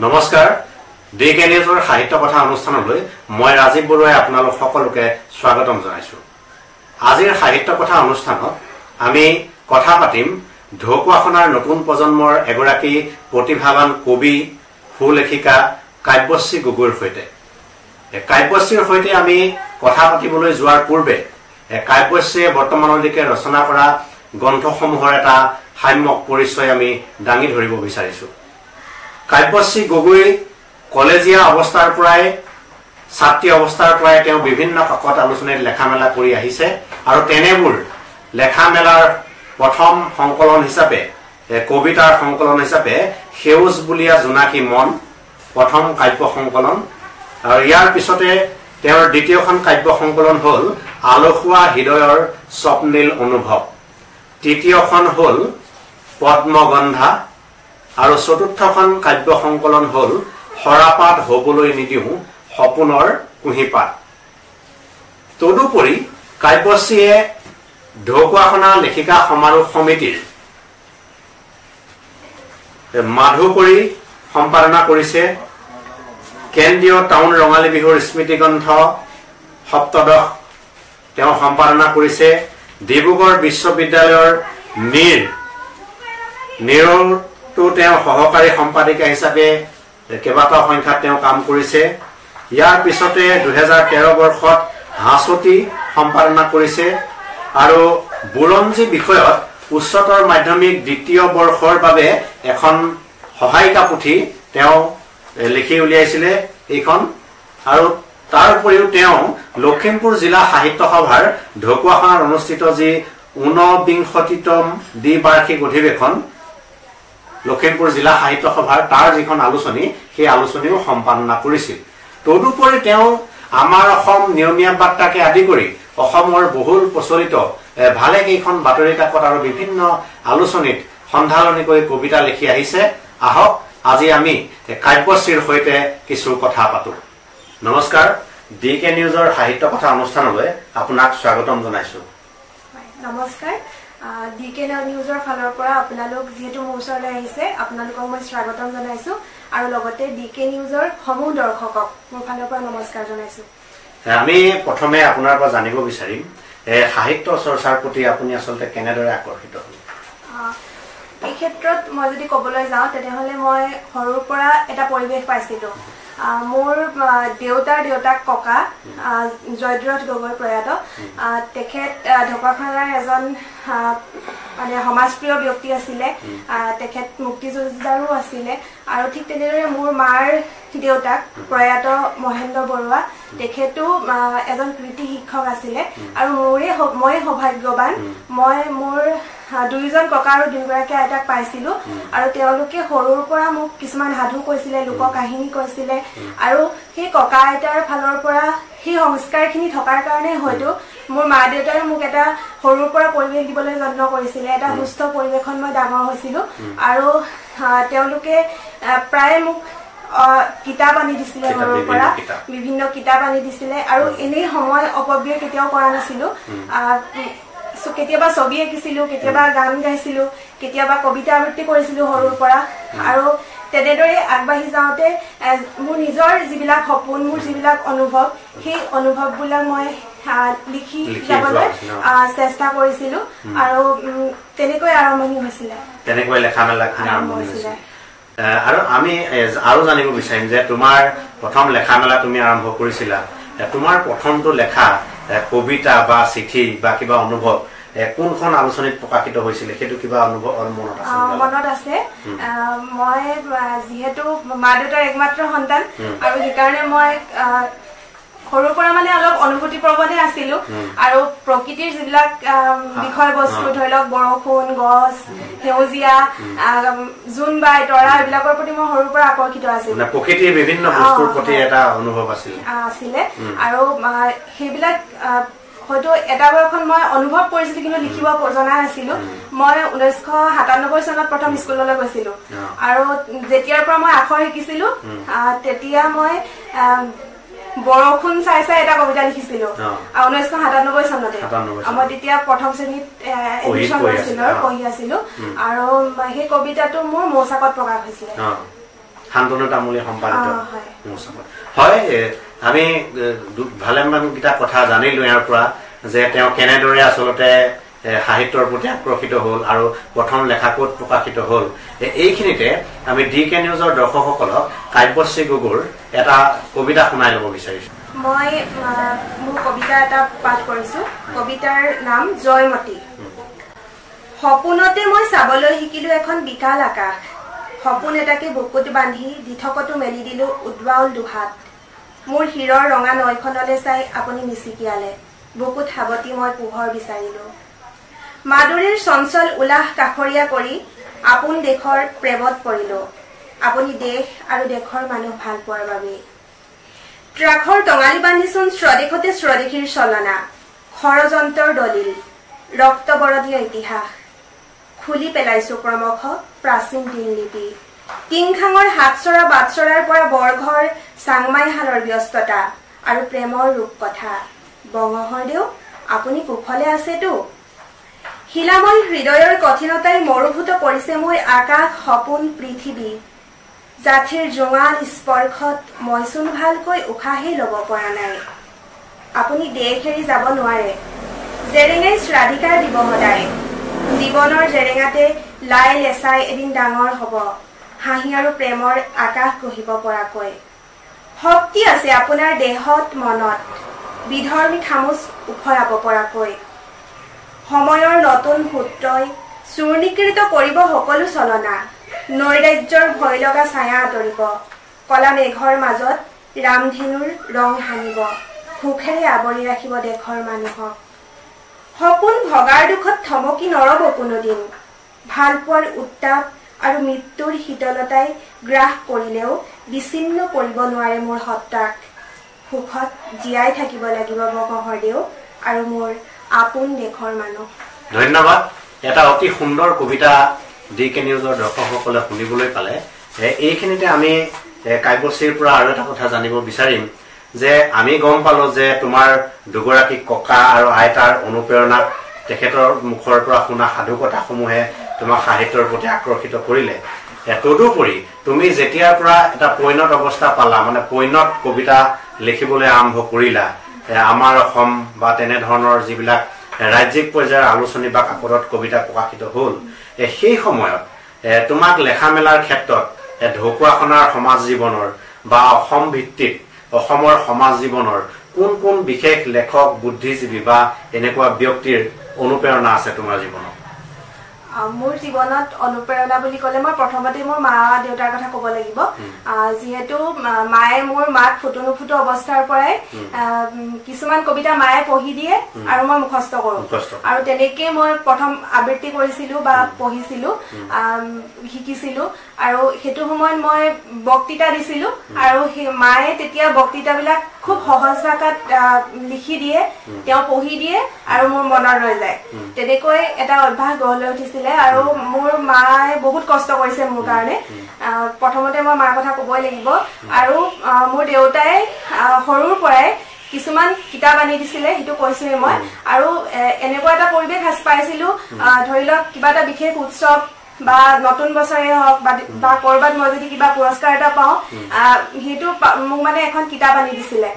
নমস্কাৰ ডিকে নিউজৰ সাহিত্য কথা অনুষ্ঠানলৈ মই ৰাজীৱ বৰুৱাই আপোনালোক সকলোকে স্বাগতম জনাইছো। আজিৰ সাহিত্য কথা অনুষ্ঠানত আমি কথা পাতিম ঢকুৱাখনাৰ নতুন প্ৰজন্মৰ এগৰাকী প্ৰতিভাৱান কবি সুলেখিকা কাব্যশ্ৰী গগৈৰ সৈতে। কাব্যশ্ৰীৰ সৈতে আমি কথা পাতিবলৈ যোৱাৰ পূৰ্বে কাব্যশ্ৰীয়ে বৰ্তমানলৈকে ৰচনা কৰা গ্ৰন্থসমূহৰ এটা সাম্যক পৰিচয় আমি দাঙি ধৰিব বিচাৰিছো। কাব্যশ্ৰী গগৈ কলেজীয়া অৱস্থাৰ পৰাই ছাত্ৰী অৱস্থাৰ পৰাই তেওঁ বিভিন্ন কাকত আলোচনীত লেখা মেলা কৰি আহিছে আৰু তেনেবোৰ লেখা মেলাৰ প্ৰথম সংকলন হিচাপে কবিতাৰ সংকলন হিচাপে সেউজ বুলিয়া জোনাকী মন প্ৰথম কাব্য সংকলন আৰু ইয়াৰ পিছতে তেওঁৰ দ্বিতীয়খন কাব্য সংকলন হ'ল আলসুৱা হৃদয়ৰ স্বপ্নীল অনুভৱ, তৃতীয়খন হ'ল পদ্মগন্ধা আৰু চতুৰ্থখন কাব্য সংকলন হ'ল সৰাপাত হবলৈ নিদিও সপোনৰ কুঁহিপাত। তদুপৰি কাব্যশ্ৰীয়ে ঢকুৱাখনা লেখিকা সমাৰোহ সমিতিৰ মাধুকৰী সম্পাদনা কৰিছে, কেন্দ্ৰীয় টাউন ৰঙালী বিহুৰ স্মৃতি গ্ৰন্থ সপ্তদশ তেওঁ সম্পাদনা কৰিছে, ডিব্ৰুগড় বিশ্ববিদ্যালয়ৰ নিৰতো তেওঁ সহকাৰী সম্পাদিকা হিচাপে কেইবাটাও সংখ্যাত তেওঁ কাম কৰিছে। ইয়াৰ পিছতে 2013 বৰ্ষত হাঁচতি সম্পাদনা কৰিছে আৰু বুৰঞ্জী বিষয়ত উচ্চতৰ মাধ্যমিক দ্বিতীয় বৰ্ষৰ বাবে এখন সহায়িকা পুথি তেওঁ লিখি উলিয়াইছিলে এইখন। আৰু তাৰ উপৰিও তেওঁ লখিমপুৰ জিলা সাহিত্য সভাৰ ঢকুৱাখনাত অনুষ্ঠিত যি 49তম দ্বিবাৰ্ষিক অধিৱেশন লখিমপুৰ জিলা সাহিত্য সভাৰ তাৰ যিখন আলোচনী সেই আলোচনীও সম্পাদনা কৰিছিল। তদুপৰি তেওঁ আমাৰ অসম নিয়মীয়া বাৰ্তাকে আদি কৰি অসমৰ বহুল প্ৰচলিত ভালেকেইখন বাতৰি কাকত আৰু বিভিন্ন আলোচনীত সন্ধালনিকৈ কবিতা লিখি আহিছে। আহক আজি আমি কাব্যশ্ৰীৰ সৈতে কিছু কথা পাতো। নমস্কাৰ, ডিকে নিউজৰ সাহিত্য কথা অনুষ্ঠানলৈ আপোনাক স্বাগতম জনাইছো। নমস্কাৰ, ডিকে নিউজৰ ফালৰ পৰা আপোনালোক যেহেতু মোৰ ওচৰলৈ আহিছে আপোনালোকক মই স্বাগতম জনাইছো আৰু লগতে ডিকে নিউজৰ সমূহ দৰ্শকক মোৰ ফালৰ পৰা নমস্কাৰ জনাইছো। আমি প্ৰথমে আপোনাৰ পৰা জানিব বিচাৰিম সাহিত্য চৰ্চাৰ প্ৰতি আপুনি আচলতে কেনেদৰে আকৰ্ষিত হ'ল? এই ক্ষেত্ৰত মই যদি ক'বলৈ যাওঁ তেনেহ'লে মই সৰুৰ পৰা এটা পৰিৱেশ পাইছিলোঁ। মোৰ দেউতাৰ দেউতাক ককা জয়দ্ৰত গগৈ প্ৰয়াত, তেখেত ঢকুৱাখনাৰ এজন মানে সমাজপ্ৰিয় ব্যক্তি আছিলে, তেখেত মুক্তিযোদ্ধাৰো আছিলে আৰু ঠিক তেনেদৰে মোৰ মাৰ দেউতাক প্ৰয়াত মহেন্দ্ৰ বৰুৱা, তেখেতো এজন কৃতি শিক্ষক আছিলে আৰু মই সৌভাগ্যৱান, মই মোৰ দুইজন ককা আৰু দুগৰাকী আইতাক পাইছিলো আৰু তেওঁলোকে সৰুৰ পৰা মোক কিছুমান সাধু কৈছিলে, লোক কাহিনী কৈছিলে আৰু সেই ককা আইতাৰ ফালৰ পৰা সেই সংস্কাৰখিনি থকাৰ কাৰণে হয়তো মোৰ মা দেউতাই মোক এটা সৰুৰ পৰা পৰিৱেশ দিবলৈ যত্ন কৰিছিলে, এটা সুস্থ পৰিৱেশত মই ডাঙৰ হৈছিলো আৰু তেওঁলোকে প্ৰায় মোক কিতাপ আনি দিছিলে, ঘৰৰ পৰা বিভিন্ন কিতাপ আনি দিছিলে আৰু এনেই সময় অপব্যয় কেতিয়াও কৰা নাছিলো। কেতিয়াবা ছবি আঁকিছিলো, কেতিয়াবা গান গাইছিলো, কেতিয়াবা কবিতা আবৃত্তি কৰিছিলো সৰুৰ পৰা আৰু তেনেদৰে আগবাঢ়ি যাওঁতে মোৰ নিজৰ যিবিলাক সপোন, মোৰ যিবিলাক অনুভৱ, সেই অনুভৱবিলাক মই লিখি যাবলৈ চেষ্টা কৰিছিলো আৰু তেনেকৈ আৰম্ভণি হৈছিলে, তেনেকৈ লেখা মেলা আৰম্ভ হৈছিলে। আৰু আমি আৰু জানিব বিচাৰিম যে তোমাৰ প্ৰথম লেখা মেলা তুমি আৰম্ভ কৰিছিলা, তোমাৰ প্ৰথমটো লেখা কবিতা বা চিঠি বা কিবা অনুভৱ কোনখন আলোচনীত প্ৰকাশিত হৈছিলে সেইটো কিবা অনুভৱ মনত আছে? মনত আছে। মই যিহেতু মা দেউতাৰ একমাত্ৰ সন্তান আৰু সেইকাৰণে মই সৰুৰ পৰা মানে অলপ অনুভূতি প্ৰৱণে আছিলো আৰু প্ৰকৃতিৰ যিবিলাক বিষয়বস্তু ধৰি লওক বৰষুণ, গছ, সেউজীয়া, জোন বাই, তৰা এইবিলাকৰ প্ৰতি মই সৰুৰ পৰা আকৰ্ষিত আছিলো। প্ৰকৃতিৰ বিভিন্ন বস্তুৰ প্ৰতি এটা অনুভৱ আছিলে আৰু সেইবিলাক হয়তো এটা বয়সত মই অনুভৱ কৰিছিলো কিন্তু লিখিব জনা নাছিলো। মই 1997 চনত প্ৰথম স্কুললৈ গৈছিলো আৰু যেতিয়াৰ পৰা মই আখৰ শিকিছিলো তেতিয়া মই বৰষুণ চাই চাই এটা কবিতা লিখিছিলো 1997 চনতে। মই তেতিয়া প্ৰথম শ্ৰেণীত এডমিশ্যন লৈছিলো, পঢ়ি আছিলো আৰু সেই কবিতাটো মোৰ মৌচাকত প্ৰকাশ হৈছিলে। শান্তনু তামুলী সম্পাদিত মহোৎসৱত হয় আমি ভালেমানকেইটা কথা জানিলো ইয়াৰ পৰা যে তেওঁ কেনেদৰে আচলতে সাহিত্যৰ প্ৰতি আকৰ্ষিত হ'ল আৰু প্ৰথম লেখা ক'ত প্ৰকাশিত হ'ল এইখিনিতে আমি DK নিউজৰ দৰ্শকসকলক কাব্যশ্ৰী গগৈৰ এটা কবিতা শুনাই ল'ব বিচাৰিছোঁ মই মোৰ কবিতা এটা পাঠ কৰিছোঁ কবিতাৰ নাম জয়মতী সপোনতে মই চাবলৈ শিকিলো এখন বিকাল আকাশ সপোন এটাকে বুকুত বান্ধি দিঠকতো মেলি দিলো উদ্বাউল দুহাত মোৰ হিৰৰ ৰঙা নৈখনলৈ চাই আপুনি মিচিকিয়ালে বুকুত হাবতি মই পোহৰ বিচাৰিলো মাদুৰীৰ চঞ্চল উলাহ কাষৰীয়া কৰি আপোন দেশৰ প্ৰেমত পৰিলো আপুনি দেশ আৰু দেশৰ মানুহ ভাল পোৱাৰ বাবে ট্ৰাকৰ টঙালি বান্ধিছোন স্বদেশতে স্বদেশীৰ চলনা ষড়যন্ত্ৰৰ দলিল ৰক্তবৰদীয় ইতিহাস খুলি পেলাইছো ক্ৰমশ প্ৰাচীন দিনলিপি টিংখাঙৰ হাতচৰা বাটচৰাৰ পৰা বৰঘৰ চাংমাইহালৰ ব্যস্ততা আৰু প্ৰেমৰ ৰূপকথা বঙহৰদেউ আপুনি কুশলে আছেতো শিলাময় হৃদয়ৰ কঠিনতাই মৰুভূত কৰিছে মোৰ আকাশ সপোন পৃথিৱী জাতিৰ জোঙাল স্পৰ্শত মইচোন ভালকৈ উশাহেই ল'ব পৰা নাই আপুনি দেশ এৰি যাব নোৱাৰে জেৰেঙাই শ্ৰাধিকাৰ দিব সদায় জীৱনৰ জেৰেঙাতে লাই লেচাই এদিন ডাঙৰ হ'ব হাঁহি আৰু প্ৰেমৰ আকাশ গঢ়িব পৰাকৈ শক্তি আছে আপোনাৰ দেহত মনত বিধৰ্মী খামুচ উফৰাব পৰাকৈ সময়ৰ নতুন সূত্ৰই চূৰ্ণীকৃত কৰিব সকলো চলনা নৈৰাজ্যৰ ভয় লগা ছায়া আঁতৰিব কলা মেঘৰ মাজত ৰামধেনুৰ ৰং সানিব সুখেৰে আৱৰি ৰাখিব দেশৰ মানুহক সপোন ভগাৰ দুখত থমকি নৰব কোনোদিন ভাল পোৱাৰ উত্তাপ আৰু মৃত্যুৰ শীতলতাই গ্ৰাস কৰিলেও বিচ্ছিন্ন কৰিব নোৱাৰে মোৰ সত্তাক সুখত জীয়াই থাকিব লাগিব বঙহৰদেউ আৰু মোৰ আপোন দেশৰ মানুহ ধন্যবাদ এটা অতি সুন্দৰ কবিতা DK নিউজৰ দৰ্শকসকলে শুনিবলৈ পালে এইখিনিতে আমি কাব্যশ্ৰীৰ পৰা আৰু এটা কথা জানিব বিচাৰিম যে আমি গম পালো যে তোমাৰ দুগৰাকী ককা আৰু আইতাৰ অনুপ্ৰেৰণাত তেখেতৰ মুখৰ পৰা শুনা সাধু কথাসমূহে তোমাক সাহিত্যৰ প্ৰতি আকৰ্ষিত কৰিলে তদুপৰি তুমি যেতিয়াৰ পৰা এটা পৈণত অৱস্থা পালা মানে পৈণত কবিতা লিখিবলৈ আৰম্ভ কৰিলা আমাৰ অসম বা তেনে ধৰণৰ যিবিলাক ৰাজ্যিক পৰ্যায়ৰ আলোচনী বা কাকতত কবিতা প্ৰকাশিত হ'ল সেই সময়ত তোমাক লেখা মেলাৰ ক্ষেত্ৰত ঢকুৱাখনাৰ সমাজ জীৱনৰ বা অসম ভিত্তিক অসমৰ সমাজ জীৱনৰ কোন কোন বিশেষ লেখক বুদ্ধিজীৱী বা এনেকুৱা ব্যক্তিৰ অনুপ্ৰেৰণা আছে তোমাৰ জীৱনত মোৰ জীৱনত অনুপ্ৰেৰণা বুলি ক'লে মই প্ৰথমতে মোৰ মা দেউতাৰ কথা ক'ব লাগিব যিহেতু মায়ে মোৰ মাক ফুটুনুফুটু অৱস্থাৰ পৰাই কিছুমান কবিতা মায়ে পঢ়ি দিয়ে আৰু মই মুখস্থ কৰোঁ আৰু তেনেকৈ মই প্ৰথম আবৃত্তি কৰিছিলোঁ বা পঢ়িছিলোঁ শিকিছিলোঁ আৰু সেইটো সময়ত মই বক্তৃতা দিছিলোঁ আৰু সেই মায়ে তেতিয়া বক্তৃতাবিলাক খুব সহজ ভাষাত লিখি দিয়ে তেওঁ পঢ়ি দিয়ে আৰু মোৰ মনত ৰৈ যায় তেনেকৈ এটা অভ্যাস গঢ় লৈ উঠিছিলে আৰু মোৰ মায়ে বহুত কষ্ট কৰিছে মোৰ কাৰণে প্ৰথমতে মই মাৰ কথা ক'বই লাগিব আৰু মোৰ দেউতাই সৰুৰ পৰাই কিছুমান কিতাপ আনি দিছিলে সেইটো কৈছোৱে মই আৰু এনেকুৱা এটা পৰিৱেশ সাজ পাইছিলোঁ ধৰি লওক কিবা এটা বিশেষ উৎসৱ বা নতুন বছৰে হওক বা কৰবাত মই যদি কিবা পুৰস্কাৰ এটা পাওঁ সেইটো মোক মানে এখন কিতাপ আনি দিছিলে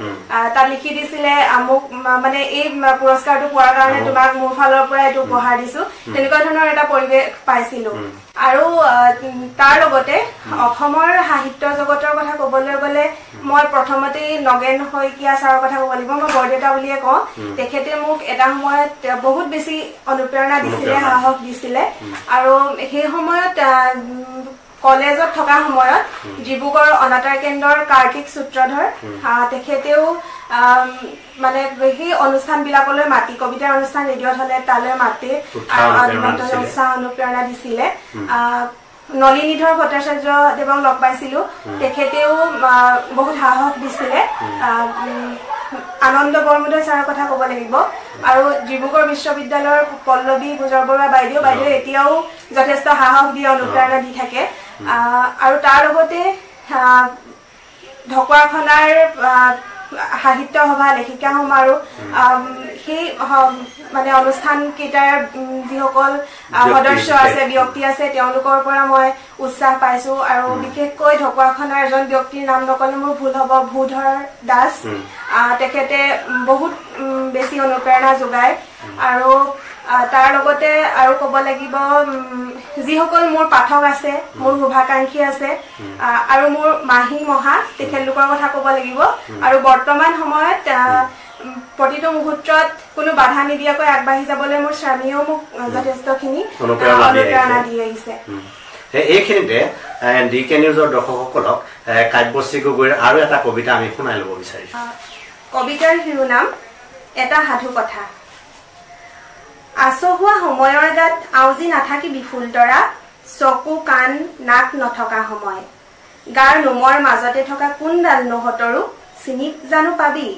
তাত লিখি দিছিলে মোক মানে এই পুৰস্কাৰটো পোৱাৰ কাৰণে তোমাক মোৰ ফালৰ পৰা এইটো উপহাৰ দিছো তেনেকুৱা ধৰণৰ এটা পৰিৱেশ পাইছিলোঁ আৰু তাৰ লগতে অসমৰ সাহিত্য জগতৰ কথা ক'বলৈ গ'লে মই প্ৰথমতে নগেন শইকীয়া ছাৰৰ কথা ক'ব লাগিব মই বৰদেউতা বুলিয়ে কওঁ তেখেতে মোক এটা সময়ত বহুত বেছি অনুপ্ৰেৰণা দিছিলে সাহস দিছিলে আৰু সেই সময়ত কলেজত থকা সময়ত ডিব্ৰুগড় অনাতাঁৰ কেন্দ্ৰৰ কাৰ্তিক সূত্ৰধৰ তেখেতেও মানে সেই অনুষ্ঠানবিলাকলৈ মাতি কবিতাৰ অনুষ্ঠান ৰেডিঅ'ত হ'লে তালৈ মাতি উৎসাহ অনুপ্ৰেৰণা দিছিলে নলিনীধৰ ভট্টাচাৰ্য দেৱক লগ পাইছিলোঁ তেখেতেও বহুত সাহস দিছিলে আনন্দ বৰমুদৈ ছাৰৰ কথা ক'ব লাগিব আৰু ডিব্ৰুগড় বিশ্ববিদ্যালয়ৰ পল্লৱী গুজৰ বৰুৱা বাইদেউ এতিয়াও যথেষ্ট সাহস দি অনুপ্ৰেৰণা দি থাকে আৰু তাৰ লগতে ঢকুৱাখনাৰ সাহিত্য সভা লেখিকা সমাৰোহ সেই মানে অনুষ্ঠান কেইটাৰ যিসকল সদস্য আছে ব্যক্তি আছে তেওঁলোকৰ পৰা মই উৎসাহ পাইছো আৰু বিশেষকৈ ঢকুৱাখনৰ এজন ব্যক্তিৰ নাম নকলে মোৰ ভুল হ'ব ভূধৰ দাস তেখেতে বহুত বেছি অনুপ্ৰেৰণা যোগায় আৰু তাৰ লগতে আৰু ক'ব লাগিব যিসকল মোৰ পাঠক আছে মোৰ শুভাকাংক্ষী আছে আৰু মোৰ মাহী মহা তেখেতলোকৰ কথা ক'ব লাগিব আৰু বৰ্তমান সময়ত প্ৰতিটো মুহূৰ্তত কোনো বাধা নিদিয়াকৈ আগবাঢ়ি যাবলৈ মোৰ স্বামীয়েও মোক যথেষ্টখিনি অনুপ্ৰেৰণা দি আহিছে এইখিনিতে ডিকে নিউজৰ দৰ্শকসকলক কাব্যশ্ৰী গগৈৰ আৰু এটা কবিতা আমি শুনাই ল'ব বিচাৰিছো কবিতাৰ শিৰোনাম এটা সাধু কথা আচহুৱা সময়ৰ গাত আউজি নাথাকি বিফুল তৰা চকু কাণ নাক নথকা সময় গাৰ নোমৰ মাজতে থকা কোনডাল নহতৰো চিনি জানো পাবি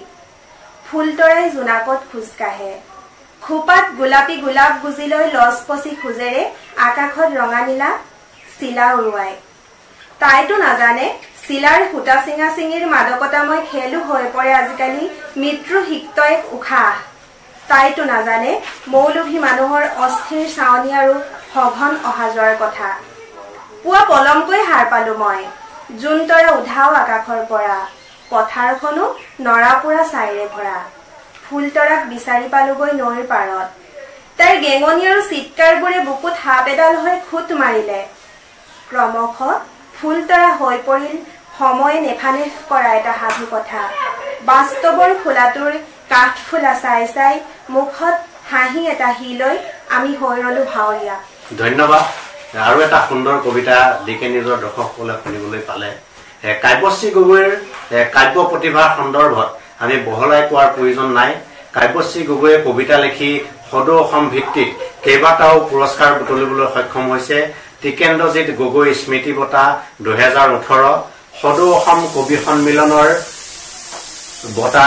ফুলতৰাই জোনাকত খোজকাঢ়ে খোপাত গোলাপী গোলাপ গুজি লৈ লজ পচি খোজেৰে আকাশত ৰঙা নীলা চিলা উৰুৱাই তাইতো নাজানে চিলাৰ সূতা চিঙা চিঙিৰ মাদকতাময় খেলো হৈ পৰে আজিকালি মৃত্যু সিক্ত এক উশাহ তাইতো নাজানে মৌলভী মানুহৰ অস্থিৰ চাৱনি আৰু সঘন অহা যোৱাৰ কথা পুৱা পলমকৈ হাৰ পালো মই জোনতৰা উধাও আকাশৰ পৰা পথাৰখনো নৰাপুৰা ছাইৰে ভৰা ফুলতৰাক বিচাৰি পালোগৈ নৈৰ পাৰত তাইৰ গেঙনি আৰু চিৎকাৰবোৰে বুকুত হাপ এডাল হৈ খুট মাৰিলে ক্ৰমশ ফুলতৰা হৈ পৰিল সময় নেফানেফ কৰা এটা সাধু কথা বাস্তৱৰ খোলাটোৰ কাঠ ফুলা চাই চাই মুখত হাঁহি এটা হি লৈ আমি হৈ ৰলো ভাৱৰীয়া ধন্যবাদ আৰু এটা সুন্দৰ কবিতা ডিকে নিউজৰ দৰ্শকসকলে শুনিবলৈ পালে কাব্যশ্ৰী গগৈৰ কাব্য প্ৰতিভাৰ সন্দৰ্ভত আমি বহলাই কোৱাৰ প্ৰয়োজন নাই কাব্যশ্ৰী গগৈয়ে কবিতা লিখি সদৌ অসম ভিত্তিত কেইবাটাও পুৰস্কাৰ বুটলিবলৈ সক্ষম হৈছে টিকেন্দ্ৰজিৎ গগৈ স্মৃতি বঁটা 2018 সদৌ অসম কবি সন্মিলনৰ বঁটা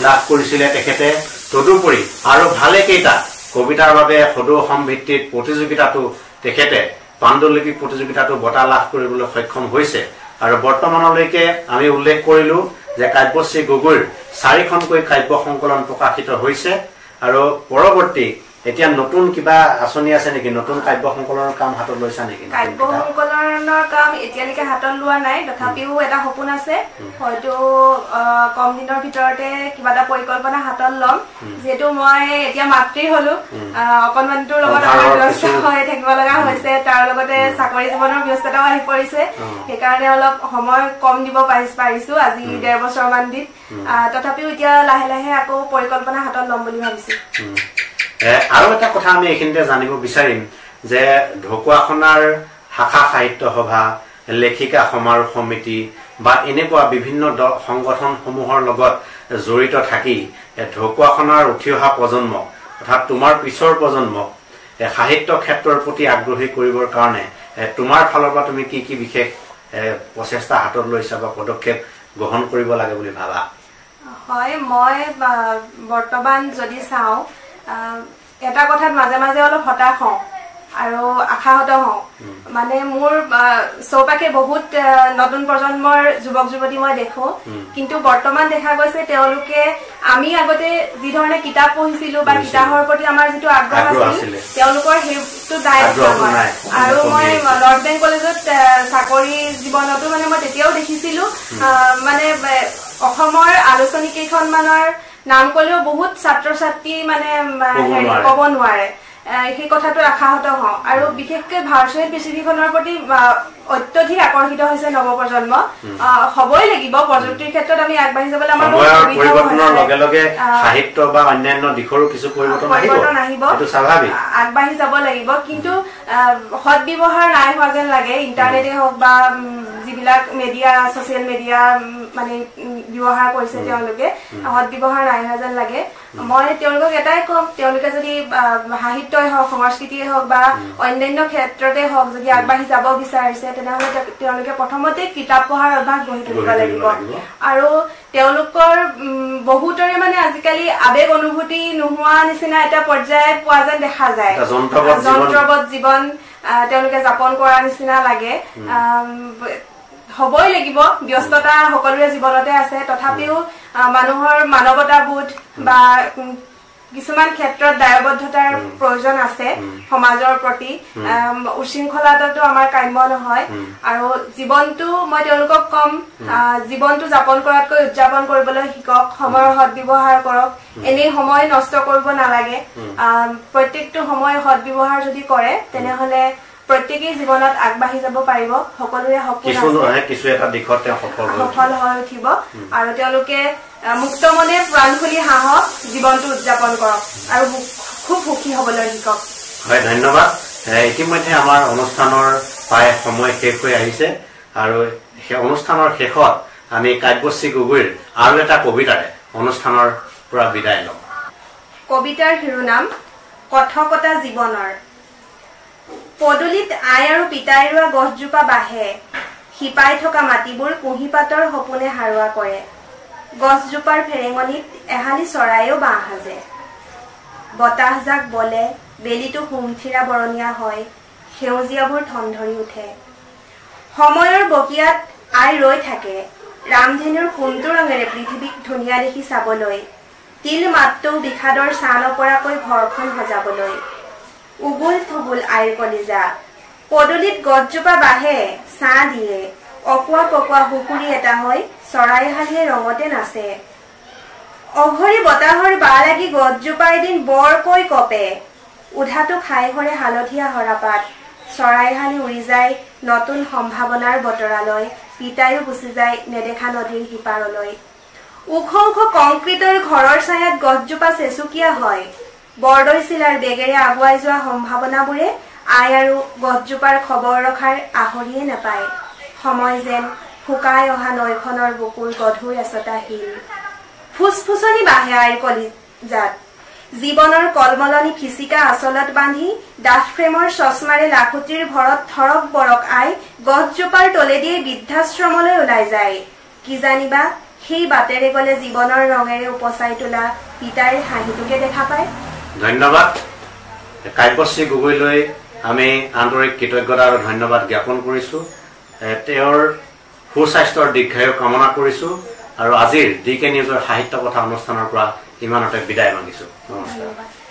লাভ কৰিছিলে তেখেতে তদুপৰি আৰু ভালে কেইটা কবিতাৰ বাবে সদৌ অসম ভিত্তিত প্ৰতিযোগিতাটো তেখেতে পাণ্ডুলিপি প্ৰতিযোগিতাটো বঁটা লাভ কৰিবলৈ সক্ষম হৈছে আৰু বৰ্তমানলৈকে আমি উল্লেখ কৰিলো যে কাব্যশ্ৰী গগৈৰ 4খনকৈ কাব্য সংকলন প্ৰকাশিত হৈছে আৰু পৰৱৰ্তী এতিয়া নতুন কিবা আঁচনি আছে নেকি নতুন কাব্য সংকলনৰ কাম হাতত লৈছা নেকি কাব্য সংকলনৰ কাম এতিয়ালৈকে হাতত লোৱা নাই তথাপিও এটা সপোন আছে হয়তো কম দিনৰ ভিতৰতে কিবা এটা পৰিকল্পনা হাতত ল'ম যেটো মই এতিয়া মাতৃ হলো অকনমানটোৰ লগত আমাৰ ব্যস্ত হৈ থাকিব লগা হৈছে তাৰ লগতে চাকৰি জীৱনৰ ব্যস্ততাও আহি পৰিছে সেইকাৰণে অলপ সময় কম দিব পাৰিছো আজি 1.5 বছৰ মান দিন তথাপিও এতিয়া লাহে লাহে আকৌ পৰিকল্পনা হাতত ল'ম বুলি ভাবিছো আৰু এটা কথা আমি এইখিনিতে জানিব বিচাৰিম যে ঢকুৱাখনাৰ শাখা সাহিত্য সভা লেখিকা সমাৰোহ সমিতি বা এনেকুৱা বিভিন্ন সংগঠনসমূহৰ লগত জড়িত থাকি ঢকুৱাখনাৰ উঠি অহা প্ৰজন্ম অৰ্থাৎ তোমাৰ পিছৰ প্ৰজন্মক সাহিত্য ক্ষেত্ৰৰ প্ৰতি আগ্ৰহী কৰিবৰ কাৰণে তোমাৰ ফালৰ পৰা তুমি কি কি বিশেষ প্ৰচেষ্টা হাতত লৈছা বা পদক্ষেপ গ্ৰহণ কৰিব লাগে বুলি ভাবা হয় মই বৰ্তমান যদি চাওঁ এটা কথাত মাজে মাজে অলপ হতাশ হওঁ আৰু আশাহত হওঁ মানে মোৰ চৌপাশে বহুত নতুন প্ৰজন্মৰ যুৱক যুৱতী মই দেখো কিন্তু বৰ্তমান দেখা গৈছে তেওঁলোকে আমি আগতে যি ধৰণে কিতাপ পঢ়িছিলো বা কিতাপৰ প্ৰতি আমাৰ যিটো আগ্ৰহ আছিল তেওঁলোকৰ সেইটো নাই আৰু মই নৰ্থ বেংক কলেজত চাকৰি জীৱনতো মানে মই তেতিয়াও দেখিছিলো মানে অসমৰ আলোচনী কেইখনমানৰ নাম কলেও বহুত ছাত্ৰ ছাত্ৰী মানে ক'ব নোৱাৰে সেই কথাটো আশাহত হওঁ আৰু বিশেষকৈ ভাৰ্চুৱেল পৃথিৱীখনৰ প্ৰতি অত্যধিক আকৰ্ষিত হৈছে নৱপ্ৰজন্ম হবই লাগিব প্ৰযুক্তিৰ ক্ষেত্ৰত আমি আগবাঢ়ি যাবলৈ আমাৰ পৰিৱৰ্তনৰ লগে লগে সাহিত্য বা অন্যান্য দিশৰো কিছু পৰিৱৰ্তন আহিব এইটো স্বাভাৱিক আগবাঢ়ি যাব লাগিব কিন্তু সৎ ব্যৱহাৰ নাই হোৱা যেন লাগে ইণ্টাৰনেটে হওক বা যিবিলাক মিডিয়া ছচিয়েল মিডিয়া মানে ব্যৱহাৰ কৰিছে তেওঁলোকে সৎ ব্যৱহাৰ নাই হোৱা যেন লাগে মই তেওঁলোকক এটাই কম তেওঁলোকে যদি সাহিত্যই হওক সংস্কৃতিয়ে হওক বা অন্যান্য ক্ষেত্ৰতে হওক যদি আগবাঢ়ি যাব বিচাৰিছে তেনেহলে তেওঁলোকে প্ৰথমতে কিতাপ পঢ়াৰ অভ্যাস গঢ়ি তুলিব লাগিব আৰু তেওঁলোকৰ বহুতৰে মানে আজিকালি আবেগ অনুভূতি নোহোৱা নিচিনা এটা পৰ্যায় পোৱা যেন দেখা যায় যন্ত্ৰবৎ জীৱন তেওঁলোকে যাপন কৰা নিচিনা লাগে হবই লাগিব ব্যস্ততা সকলোৰে জীৱনতে আছে তথাপিও মানুহৰ মানৱতাবোধ বা কিছুমান ক্ষেত্ৰত দায়বদ্ধতাৰ প্ৰয়োজন আছে সমাজৰ প্ৰতি উশৃংখলাটো আমাৰ কাম্য নহয় আৰু জীৱনটো মই তেওঁলোকক কম জীৱনটো যাপন কৰাতকৈ উদযাপন কৰিবলৈ শিকক সময়ৰ সদ্ব্যৱহাৰ কৰক এনে সময় নষ্ট কৰিব নালাগে প্ৰত্যেকটো সময় সদ্ব্যৱহাৰ যদি কৰে তেনেহলে প্ৰত্যেকই জীৱনত আগবাঢ়ি যাব পাৰিব সকলোৰে সপোন আছে কিছু এটা দিশত সফল হৈ উঠিব আৰু তেওঁলোকে মুক্ত মনে প্ৰাণ খুলি হাঁহক জীৱনটো উদযাপন কৰক আৰু খুব সুখী হ'বলৈ শিকক হয় ধন্যবাদ ইতিমধ্যে আমাৰ অনুষ্ঠানৰ প্ৰায় সময় শেষ হৈ আহিছে আৰু সেই অনুষ্ঠানৰ শেষত আমি কাব্যশ্ৰী গগৈৰ আৰু এটা কবিতাৰে অনুষ্ঠানৰ পৰা বিদায় লম কবিতাৰ শিৰোনাম কথকতা জীৱনৰ পদুলিত আই আৰু পিতাই ৰোৱা গছজোপা বাঢ়ে শিপাই থকা মাটিবোৰ কুঁহিপাতৰ সপোনে হাৰুৱা কৰে গছজোপাৰ ফেৰেঙনিত এহালি চৰাইও বাঁহ সাজে বতাহজাক বলে বেলিটো সুমথিৰা বৰণীয়া হয় সেউজীয়াবোৰ ঠনধৰি উঠে সময়ৰ বকিয়াত আই ৰৈ থাকে ৰামধেনুৰ কোনটো ৰঙেৰে পৃথিৱীক ধুনীয়া দেখি চাবলৈ তিল মাত্ৰও বিষাদৰ ছাঁ নপৰাকৈ ঘৰখন সজাবলৈ উগুল থুগুল আইৰ কলিজা পদুলিত গছজোপা বাঢ়ে ছাঁ দিয়ে অকুৱা পকুৱা হুকুৰি এটা হৈ চৰাইহালিয়ে ৰঙতে নাচে অঘৰী বতাহৰ বা লাগি গছজোপা এদিন বৰকৈ কপে উধাটো খাই সৰে হালধীয়া হৰাপাত চৰাইহালি উৰি যায় নতুন সম্ভাৱনাৰ বতৰালৈ পিতায়ো গুচি যায় নেদেখা নদীৰ সিপাৰলৈ ওখ ওখ কংক্ৰিটৰ ঘৰৰ ছায়াত গছজোপা চেচুকীয়া হয় বৰদৈচিলাৰ বেগেৰে আগুৱাই যোৱা সম্ভাৱনাবোৰে আই আৰু গছজোপাৰ খবৰ ৰখাৰ আহৰিয়ে নাপায় সময় যেন শুকাই অহা নৈখনৰ বুকুৰ গধুৰ এচটা শিল ফুচফুচনি বাঢ়ে আইৰ কলিজাত জীৱনৰ কলমলনি খিচিকা আচলত বান্ধি ডাঠ ফ্ৰেমৰ চশমাৰে লাখুটিৰ ভৰত থৰক বৰক আই গছজোপাৰ তলেদিয়ে বৃদ্ধাশ্ৰমলৈ ওলাই যায় কি জানিবা সেই বাটেৰে গলে জীৱনৰ ৰঙেৰে উপচাই তোলা পিতাৰ হাঁহিটোকে দেখা পায় ধন্যবাদ কাব্যশ্ৰী গগৈলৈ আমি আন্তৰিক কৃতজ্ঞতা আৰু ধন্যবাদ জ্ঞাপন কৰিছো তেওঁৰ সুস্বাস্থ্যৰ দীৰ্ঘায়ু কামনা কৰিছো আৰু আজিৰ ডিকে নিউজৰ সাহিত্য কথা অনুষ্ঠানৰ পৰা ইমানতে বিদায় মাগিছো নমস্কাৰ